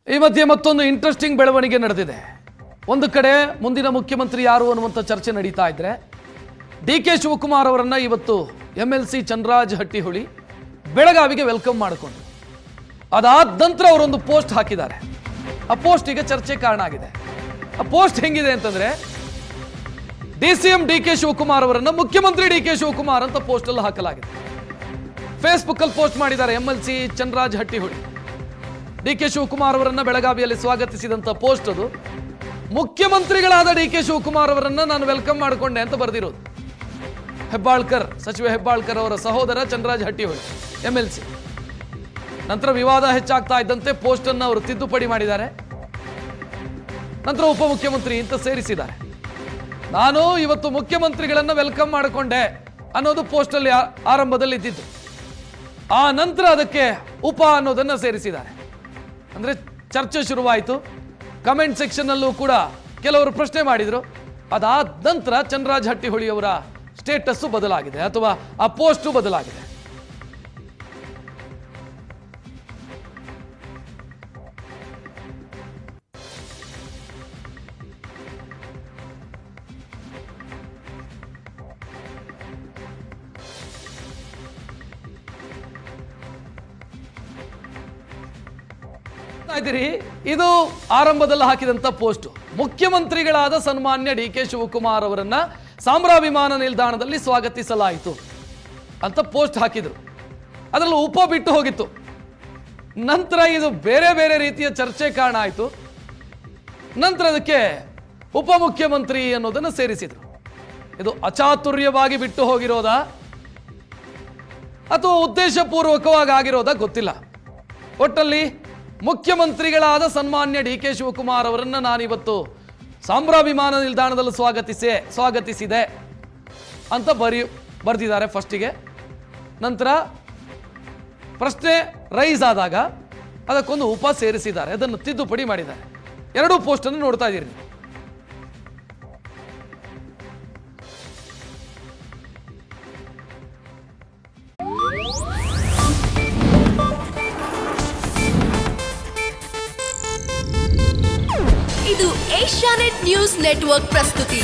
ಈ ಮಧ್ಯೆ ಮತ್ತೊಂದು ಇಂಟ್ರೆಸ್ಟಿಂಗ್ ಬೆಳವಣಿಗೆ ನಡೆದಿದೆ. ಒಂದು ಕಡೆ ಮುಂದಿನ ಮುಖ್ಯಮಂತ್ರಿ ಯಾರು ಅನ್ನುವಂಥ ಚರ್ಚೆ ನಡೀತಾ ಇದ್ರೆ ಡಿ.ಕೆ. ಶಿವಕುಮಾರ್ ಅವರನ್ನ ಇವತ್ತು MLC ಚಂದ್ರರಾಜ್ ಹಟ್ಟಿಹೊಳಿ ಬೆಳಗಾವಿಗೆ ವೆಲ್ಕಮ್ ಮಾಡಿಕೊಂಡ್ರು. ಅದಾದ ನಂತರ ಅವರೊಂದು ಪೋಸ್ಟ್ ಹಾಕಿದ್ದಾರೆ. ಆ ಪೋಸ್ಟ್ ಈಗ ಚರ್ಚೆ ಕಾರಣ ಆಗಿದೆ. ಆ ಪೋಸ್ಟ್ ಹೆಂಗಿದೆ ಅಂತಂದ್ರೆ DCM ಡಿ.ಕೆ. ಶಿವಕುಮಾರ್ ಅವರನ್ನ ಮುಖ್ಯಮಂತ್ರಿ ಡಿ.ಕೆ. ಶಿವಕುಮಾರ್ ಅಂತ ಪೋಸ್ಟ್ ಅಲ್ಲಿ ಹಾಕಲಾಗಿದೆ. ಫೇಸ್ಬುಕ್ ಅಲ್ಲಿ ಪೋಸ್ಟ್ ಮಾಡಿದ್ದಾರೆ MLC ಚಂದ್ರರಾಜ್ ಹಟ್ಟಿಹೊಳಿ. ಡಿ.ಕೆ. ಶಿವಕುಮಾರ್ ಅವರನ್ನ ಬೆಳಗಾವಿಯಲ್ಲಿ ಸ್ವಾಗತಿಸಿದಂತ ಪೋಸ್ಟ್ ಅದು. ಮುಖ್ಯಮಂತ್ರಿಗಳಾದ ಡಿ.ಕೆ. ಶಿವಕುಮಾರ್ ಅವರನ್ನ ನಾನು ವೆಲ್ಕಮ್ ಮಾಡಿಕೊಂಡೆ ಅಂತ ಬರೆದಿರೋದು. ಹೆಬ್ಬಾಳ್ಕರ್, ಸಚಿವ ಹೆಬ್ಬಾಳ್ಕರ್ ಅವರ ಸಹೋದರ ಚಂದ್ರರಾಜ್ ಹಟ್ಟಿಹೊಳಿ MLC. ನಂತರ ವಿವಾದ ಹೆಚ್ಚಾಗ್ತಾ ಇದ್ದಂತೆ ಪೋಸ್ಟ್ ಅನ್ನು ಅವರು ತಿದ್ದುಪಡಿ ಮಾಡಿದ್ದಾರೆ. ನಂತರ ಉಪಮುಖ್ಯಮಂತ್ರಿ ಅಂತ ಸೇರಿಸಿದ್ದಾರೆ. ನಾನು ಇವತ್ತು ಮುಖ್ಯಮಂತ್ರಿಗಳನ್ನ ವೆಲ್ಕಮ್ ಮಾಡಿಕೊಂಡೆ ಅನ್ನೋದು ಪೋಸ್ಟ್ ಅಲ್ಲಿ ಆರಂಭದಲ್ಲಿ ಇದ್ದಿದ್ದು. ಆ ನಂತರ ಅದಕ್ಕೆ ಉಪ ಅನ್ನೋದನ್ನ ಸೇರಿಸಿದ್ದಾರೆ. ಅಂದ್ರೆ ಚರ್ಚೆ ಶುರುವಾಯಿತು. ಕಮೆಂಟ್ ಸೆಕ್ಷನ್ ಅಲ್ಲೂ ಕೂಡ ಕೆಲವರು ಪ್ರಶ್ನೆ ಮಾಡಿದ್ರು. ಅದಾದ ನಂತರ ಚಂದ್ರರಾಜ್ ಹಟ್ಟಿಹೊಳಿ ಅವರ ಸ್ಟೇಟಸ್ ಬದಲಾಗಿದೆ ಅಥವಾ ಆ ಪೋಸ್ಟ್ ಬದಲಾಗಿದೆ. ಇದು ಆರಂಭದಲ್ಲಿ ಹಾಕಿದಂತ ಪೋಸ್ಟ್. ಮುಖ್ಯಮಂತ್ರಿಗಳಾದ ಸನ್ಮಾನ್ಯ ಡಿ.ಕೆ. ಶಿವಕುಮಾರ್ ಅವರನ್ನ ಸಾಂಬ್ರಾ ವಿಮಾನ ನಿಲ್ದಾಣದಲ್ಲಿ ಸ್ವಾಗತಿಸಲಾಯಿತು ಅಂತ ಪೋಸ್ಟ್ ಹಾಕಿದ್ರು. ಅದರಲ್ಲಿ ಉಪ ಬಿಟ್ಟು ಹೋಗಿತ್ತು. ನಂತರ ಇದು ಬೇರೆ ಬೇರೆ ರೀತಿಯ ಚರ್ಚೆ ಕಾರಣ ಆಯಿತು. ನಂತರ ಅದಕ್ಕೆ ಉಪಮುಖ್ಯಮಂತ್ರಿ ಅನ್ನೋದನ್ನು ಸೇರಿಸಿದ್ರು. ಇದು ಅಚಾತುರ್ಯವಾಗಿ ಬಿಟ್ಟು ಹೋಗಿರೋದಾ ಅಥವಾ ಉದ್ದೇಶಪೂರ್ವಕವಾಗಿ ಆಗಿರೋದಾ ಗೊತ್ತಿಲ್ಲ. ಒಟ್ಟಲ್ಲಿ ಮುಖ್ಯಮಂತ್ರಿಗಳಾದ ಸನ್ಮಾನ್ಯ ಡಿ.ಕೆ. ಶಿವಕುಮಾರ್ ಅವರನ್ನ ನಾನಿವತ್ತು ಸಾಂಬ್ರಾ ವಿಮಾನ ನಿಲ್ದಾಣದಲ್ಲಿ ಸ್ವಾಗತಿಸಿದೆ ಅಂತ ಬರೆದಿದ್ದಾರೆ ಫಸ್ಟಿಗೆ. ನಂತರ ಪ್ರಶ್ನೆ ರೈಸ್ ಆದಾಗ ಅದಕ್ಕೊಂದು ಉಪ ಸೇರಿಸಿದ್ದಾರೆ. ಅದನ್ನು ತಿದ್ದುಪಡಿ ಮಾಡಿದ್ದಾರೆ. ಎರಡೂ ಪೋಸ್ಟ್ ಅನ್ನು ನೋಡ್ತಾ ಇದ್ದೀರಿ. ಇದು ಏಷ್ಯಾನೆಟ್ ನ್ಯೂಸ್ ನೆಟ್ವರ್ಕ್ ಪ್ರಸ್ತುತಿ.